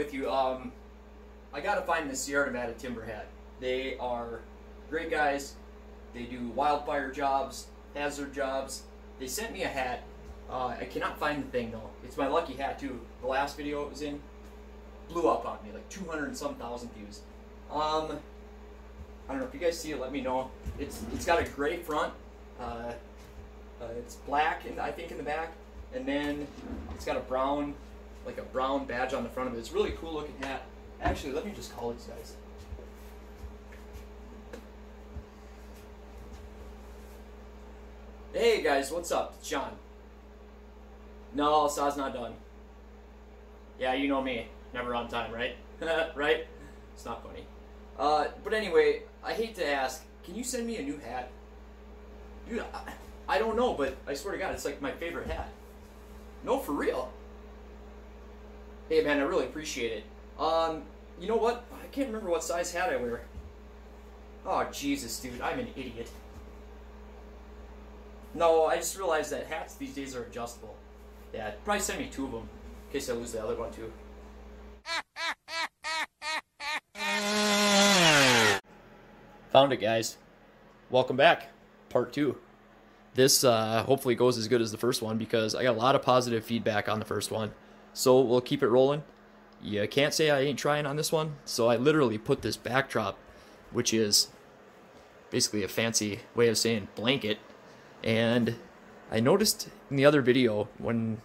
with you. I gotta find the Sierra Nevada Timber hat. They are great guys. They do wildfire jobs, hazard jobs. They sent me a hat. I cannot find the thing though. It's my lucky hat too. The last video it was in blew up on me, like 200 and some thousand views. I don't know if you guys see it. Let me know. It's got a gray front. It's black, and I think in the back, and then it's got a brown, like a brown badge on the front of it. It's a really cool looking hat. Actually, let me just call these guys. Hey guys, what's up? It's John. No, saw's not done. Yeah, you know me. Never on time, right? Right? It's not funny. But anyway, I hate to ask, can you send me a new hat? Dude, I don't know, but I swear to God, it's like my favorite hat. No, for real. Hey man, I really appreciate it. You know what? I can't remember what size hat I wear. Oh, Jesus, dude, I'm an idiot. No, I just realized that hats these days are adjustable. Yeah, probably send me 2 of them, in case I lose the other one too. Found it, guys. Welcome back. Part 2. This hopefully goes as good as the first one because I got a lot of positive feedback on the first one. So we'll keep it rolling. You can't say I ain't trying on this one. So I literally put this backdrop, which is basically a fancy way of saying blanket. And I noticed in the other video when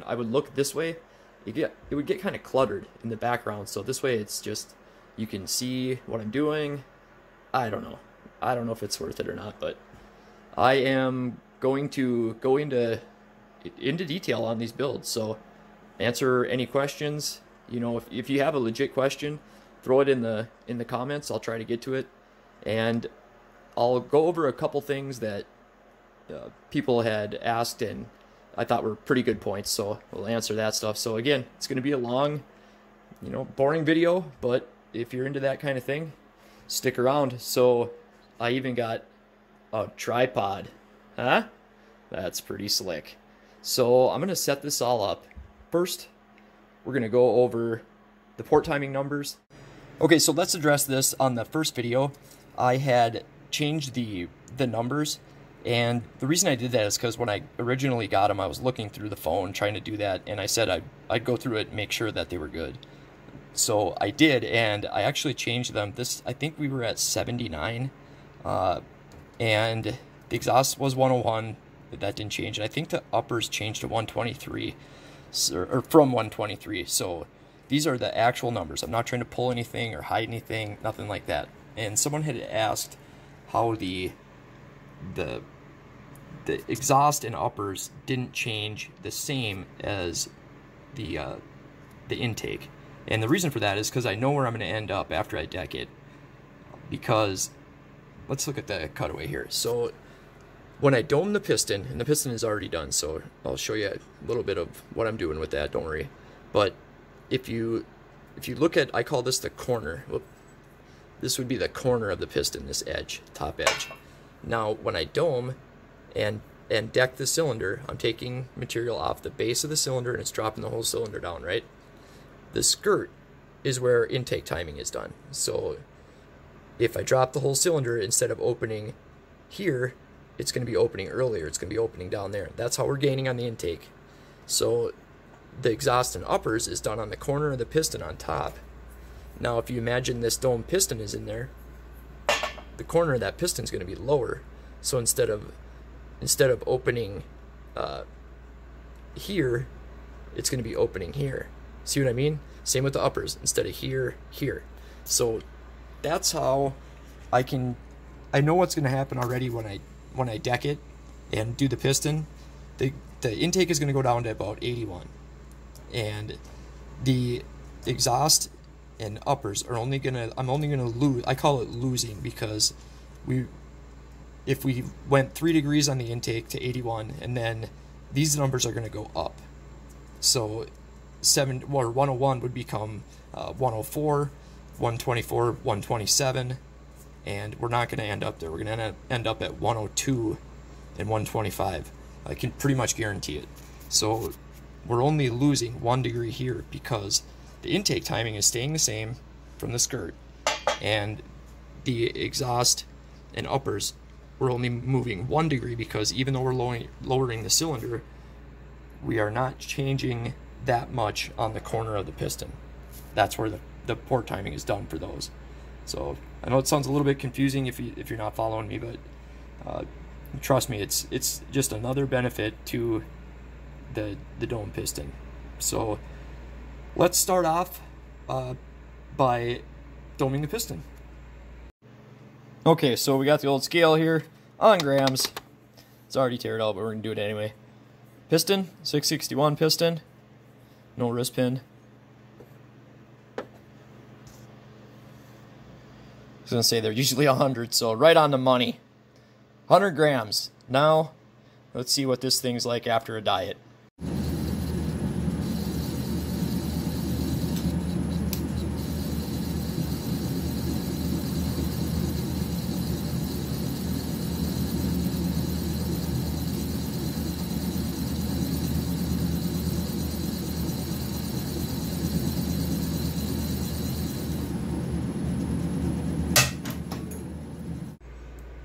I would look this way, it would get kind of cluttered in the background. So this way it's just, you can see what I'm doing. I don't know. I don't know if it's worth it or not, but I am going to go into detail on these builds. So answer any questions. You know, if you have a legit question, throw it in the comments. I'll try to get to it, and I'll go over a couple things that people had asked and I thought were pretty good points. So we'll answer that stuff. So again, it's going to be a long, boring video, but if you're into that kind of thing, stick around. So I even got a tripod. Huh? That's pretty slick. So I'm going to set this all up. First, we're going to go over the port timing numbers. Okay, so let's address this. On the first video, I had changed the numbers, and the reason I did that is because when I originally got them, I was looking through the phone trying to do that, and I said I'd go through it and make sure that they were good. So I did, and I actually changed them. I think we were at 79, and the exhaust was 101. That didn't change, and I think the uppers changed to 123, or from 123. So these are the actual numbers. I'm not trying to pull anything or hide anything, nothing like that. And someone had asked how the exhaust and uppers didn't change the same as the intake. And the reason for that is because I know where I'm going to end up after I deck it. Because, let's look at the cutaway here. So, when I dome the piston, and the piston is already done, so I'll show you a little bit of what I'm doing with that, don't worry. But, if you look at, I call this the corner. Whoop. This would be the corner of the piston, this edge, top edge. Now, when I dome and deck the cylinder, I'm taking material off the base of the cylinder and it's dropping the whole cylinder down, right? The skirt is where intake timing is done. So if I drop the whole cylinder, instead of opening here, it's going to be opening earlier. It's going to be opening down there. That's how we're gaining on the intake. So the exhaust and uppers is done on the corner of the piston on top. Now if you imagine this dome piston is in there, the corner of that piston is going to be lower. So instead of opening here, it's going to be opening here. See what I mean? Same with the uppers. Instead of here, here. So that's how I know what's going to happen already when I deck it and do the piston. The intake is going to go down to about 81, and the exhaust and uppers are I'm only gonna lose. I call it losing because if we went 3 degrees on the intake to 81, and then these numbers are going to go up. So 101 would become 104, 124, 127, and we're not going to end up there. We're going to end up at 102 and 125. I can pretty much guarantee it. So we're only losing 1 degree here because the intake timing is staying the same from the skirt, and the exhaust and uppers, we're only moving 1 degree, because even though we're lowering the cylinder, we are not changing that much on the corner of the piston. That's where the port timing is done for those. So I know it sounds a little bit confusing if you're not following me, but trust me, it's just another benefit to the dome piston. So let's start off by doming the piston. Okay, so we got the old scale here on grams. It's already teared out, but we're gonna do it anyway. Piston, 661 piston, no wrist pin. I was gonna say they're usually 100, so right on the money. 100 grams. Now, let's see what this thing's like after a diet.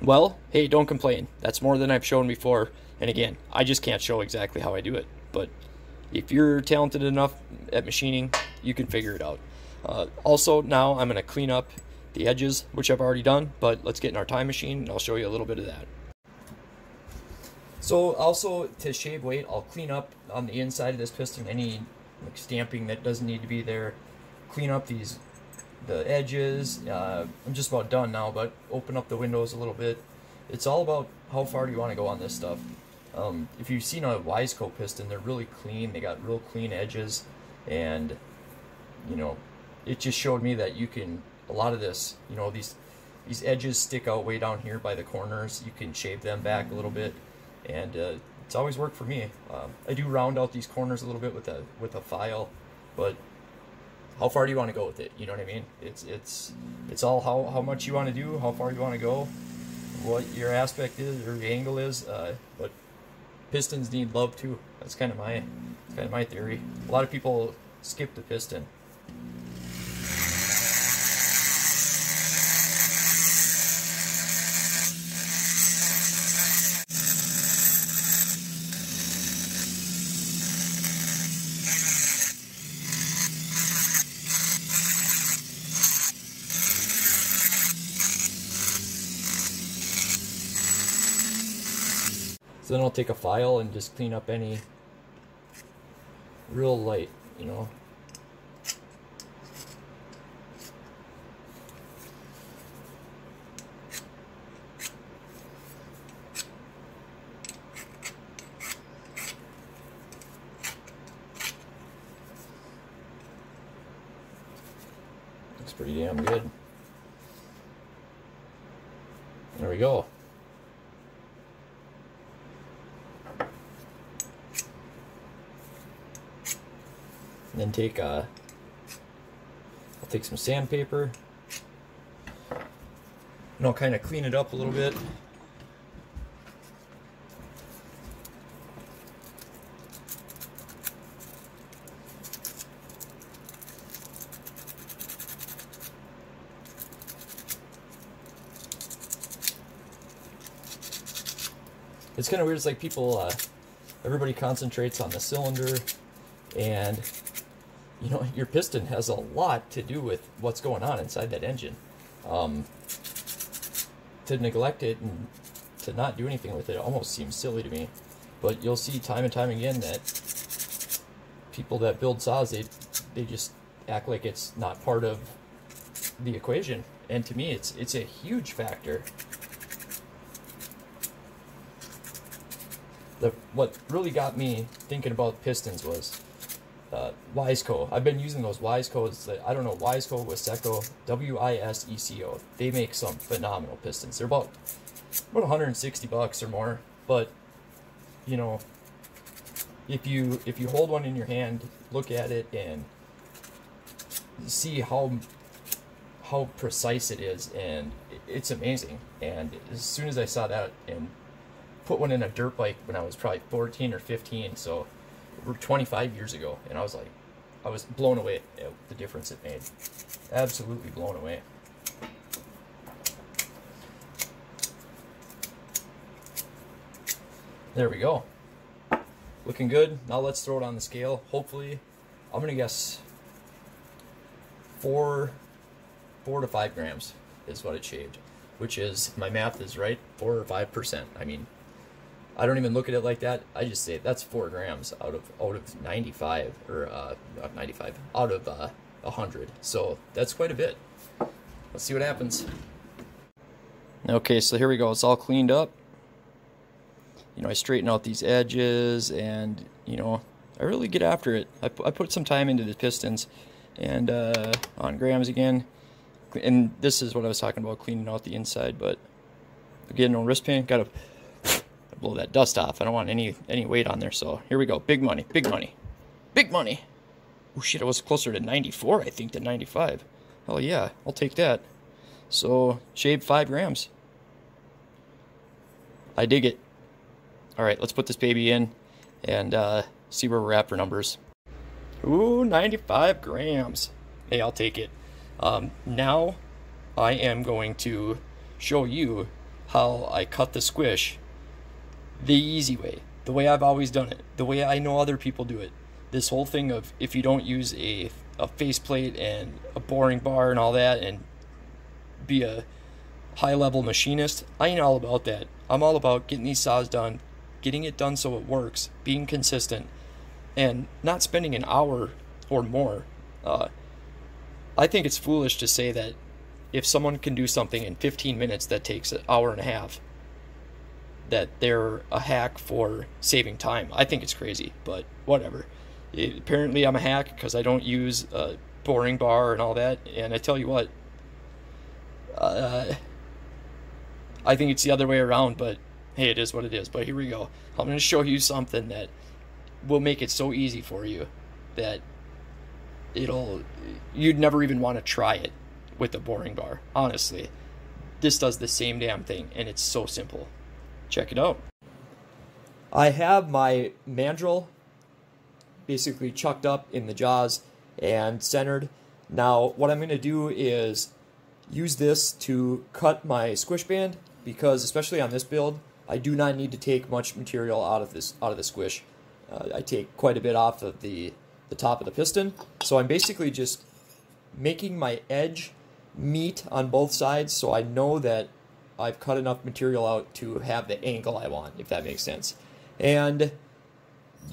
Well, hey, don't complain. That's more than I've shown before. And again, I just can't show exactly how I do it. But if you're talented enough at machining, you can figure it out. Also, now I'm going to clean up the edges, which I've already done. But let's get in our time machine, and I'll show you a little bit of that. So also, to shave weight, I'll clean up on the inside of this piston any like stamping that doesn't need to be there. Clean up the edges. I'm just about done now, but open up the windows a little bit. It's all about how far do you want to go on this stuff. If you've seen a Wiseco piston, they're really clean. They got real clean edges, and you know, it just showed me that you can, a lot of this, you know, these edges stick out way down here by the corners. You can shave them back a little bit, and it's always worked for me. I do round out these corners a little bit with a file, but how far do you want to go with it? You know what I mean? It's all how much you want to do, how far you want to go, what your aspect is or your angle is. But pistons need love too. That's kind of my theory. A lot of people skip the piston. So then I'll take a file and just clean up any real light, you know. Looks pretty damn good. There we go. And then I'll take some sandpaper, and I'll kind of clean it up a little bit. It's kind of weird. It's like people, everybody concentrates on the cylinder, and you know, your piston has a lot to do with what's going on inside that engine. To neglect it and to not do anything with it almost seems silly to me. But you'll see time and time again that people that build saws, they just act like it's not part of the equation. And to me, it's a huge factor. What really got me thinking about pistons was Wiseco. I've been using those Wisecos. I don't know, Wiseco, Wiseco, W-I-S-E-C-O. They make some phenomenal pistons. They're about $160 or more. But you know, if you hold one in your hand, look at it, and see how precise it is, and it's amazing. And as soon as I saw that, and put one in a dirt bike when I was probably 14 or 15, so we're 25 years ago, and I was like, I was blown away at the difference it made. Absolutely blown away. There we go. Looking good. Now let's throw it on the scale. Hopefully, I'm gonna guess 4 to 5 grams is what it shaved, which is, my math is right, 4 or 5%. I mean, I don't even look at it like that. I just say that's 4 grams out of 95, or not 95, out of 100. So that's quite a bit. Let's see what happens. Okay, so here we go. It's all cleaned up. You know, I straighten out these edges, and you know, I really get after it. I put some time into the pistons, and on grams again. And this is what I was talking about, cleaning out the inside. But again, no wrist pain. Gotta blow that dust off. I don't want any weight on there. So here we go. Big money, big money, big money. Oh shit! I was closer to 94, I think, than 95. Hell yeah, I'll take that. So shaved 5 grams. I dig it. All right, let's put this baby in and see where we're at for numbers. Ooh, 95 grams. Hey, I'll take it. Now I am going to show you how I cut the squish the easy way, the way I've always done it, the way I know other people do it. This whole thing of, if you don't use a faceplate and a boring bar and all that and be a high-level machinist, I ain't all about that. I'm all about getting these saws done, getting it done so it works, being consistent, and not spending an hour or more. I think it's foolish to say that if someone can do something in 15 minutes that takes an hour and a half, that they're a hack for saving time. I think it's crazy, but whatever. Apparently I'm a hack because I don't use a boring bar and all that, and I tell you what, I think it's the other way around, but hey, it is what it is. But here we go. I'm going to show you something that will make it so easy for you that you'd never even want to try it with a boring bar. Honestly, this does the same damn thing, and it's so simple. Check it out. I have my mandrel basically chucked up in the jaws and centered. Now what I'm going to do is use this to cut my squish band, because especially on this build, I do not need to take much material out of the squish. I take quite a bit off of the top of the piston, so I'm basically just making my edge meet on both sides, so I know that I've cut enough material out to have the angle I want, if that makes sense. And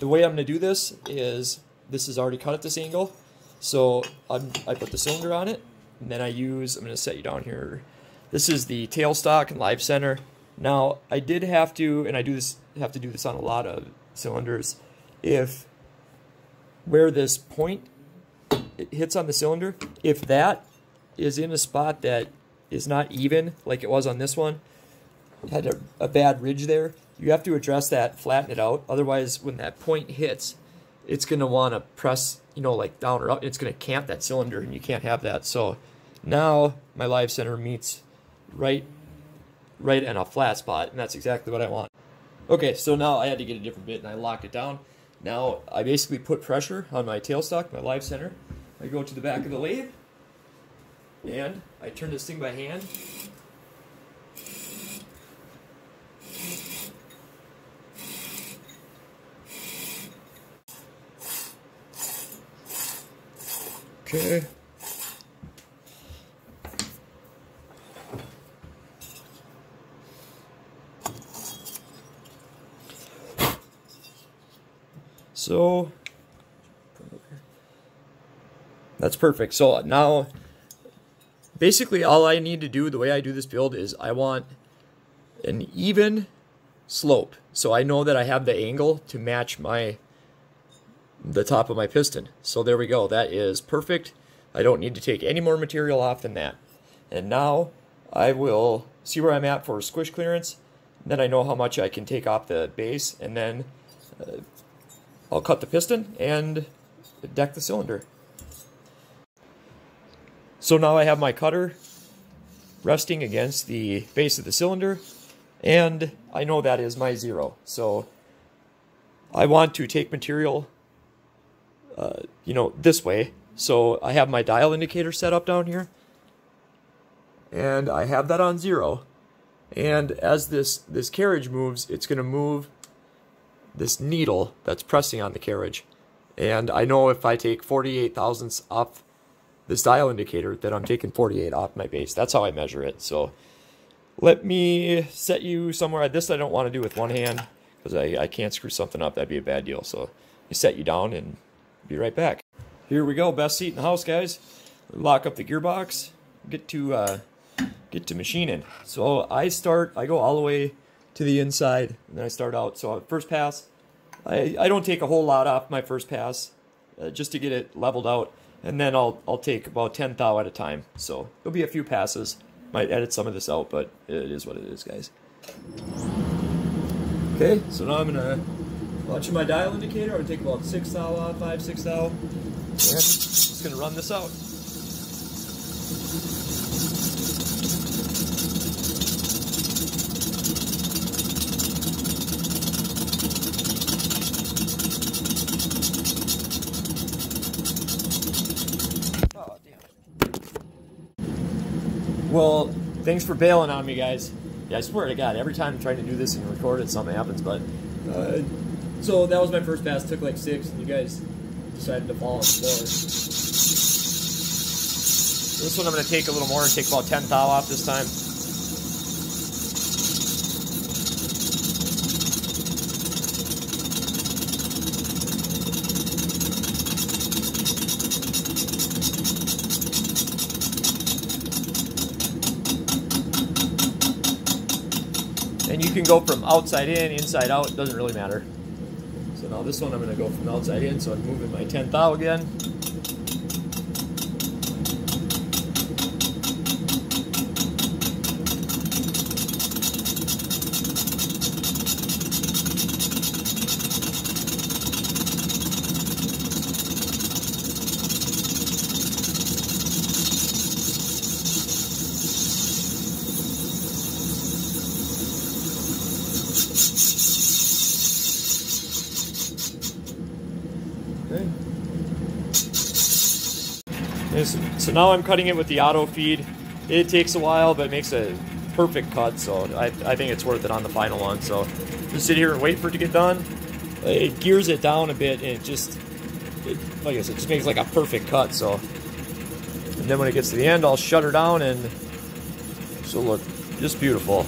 the way I'm going to do this is already cut at this angle, so I put the cylinder on it, and then I'm going to set you down here. This is the tailstock and live center. Now, I did have to, and I have to do this on a lot of cylinders, if where this point hits on the cylinder, if that is in a spot that is not even, like it was on this one, it had a bad ridge there, you have to address that, flatten it out. Otherwise, when that point hits, it's going to want to press, you know, like down or up. It's going to camp that cylinder, and you can't have that. So now my live center meets right in a flat spot, and that's exactly what I want. Okay, so now I had to get a different bit, and I locked it down. Now I basically put pressure on my tailstock, my live center. I go to the back of the lathe, and I turn this thing by hand. Okay. So that's perfect. So now basically all I need to do, the way I do this build, is I want an even slope. So I know that I have the angle to match the top of my piston. So there we go. That is perfect. I don't need to take any more material off than that. And now I will see where I'm at for squish clearance. Then I know how much I can take off the base, and then I'll cut the piston and deck the cylinder. So now I have my cutter resting against the base of the cylinder, and I know that is my 0. So I want to take material you know, this way. So I have my dial indicator set up down here, and I have that on 0. And as this carriage moves, it's going to move this needle that's pressing on the carriage. And I know if I take 48 thousandths off this dial indicator, that I'm taking 48 off my base. That's how I measure it. So let me set you somewhere. This I don't want to do with one hand, because I can't screw something up. That'd be a bad deal. So you set you down and be right back. Here we go. Best seat in the house, guys. Lock up the gearbox. Get to machining. So I go all the way to the inside, and then I start out. So first pass, I don't take a whole lot off my first pass, just to get it leveled out, and then I'll take about 10 thou at a time. So there'll be a few passes. Might edit some of this out, but it is what it is, guys. Okay, so now I'm gonna watch my dial indicator. I'm gonna take about 6 thou off, 5, 6 thou, and just gonna run this out. Oh, damn it. Well, thanks for bailing on me, guys. Yeah, I swear to God, every time I'm trying to do this and record it, something happens. But so that was my first pass. Took like 6, and you guys decided to fall on the floor. This one I'm going to take a little more and take about 10 thou off this time. And you can go from outside in, inside out, it doesn't really matter. So now this one I'm going to go from outside in, so I'm moving my 10 thou again. Okay. So now I'm cutting it with the auto feed. It takes a while, but it makes a perfect cut, so I think it's worth it on the final one. So just sit here and wait for it to get done. It gears it down a bit, and like I said, it just makes like a perfect cut. So, and then when it gets to the end, I'll shut her down, and she'll look just beautiful.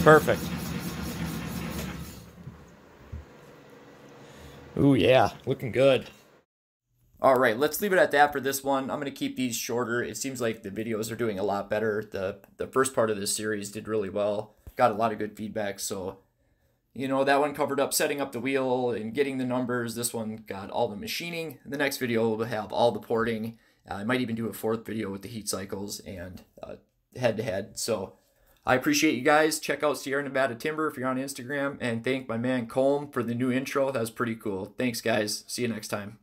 Perfect. Ooh, yeah, looking good. All right, let's leave it at that for this one. I'm going to keep these shorter. It seems like the videos are doing a lot better. The first part of this series did really well. Got a lot of good feedback. So, you know, that one covered up setting up the wheel and getting the numbers. This one got all the machining. The next video will have all the porting. I might even do a 4th video with the heat cycles and head-to-head. So I appreciate you guys. Check out Sierra Nevada Timber if you're on Instagram. And thank my man Colm for the new intro. That was pretty cool. Thanks, guys. See you next time.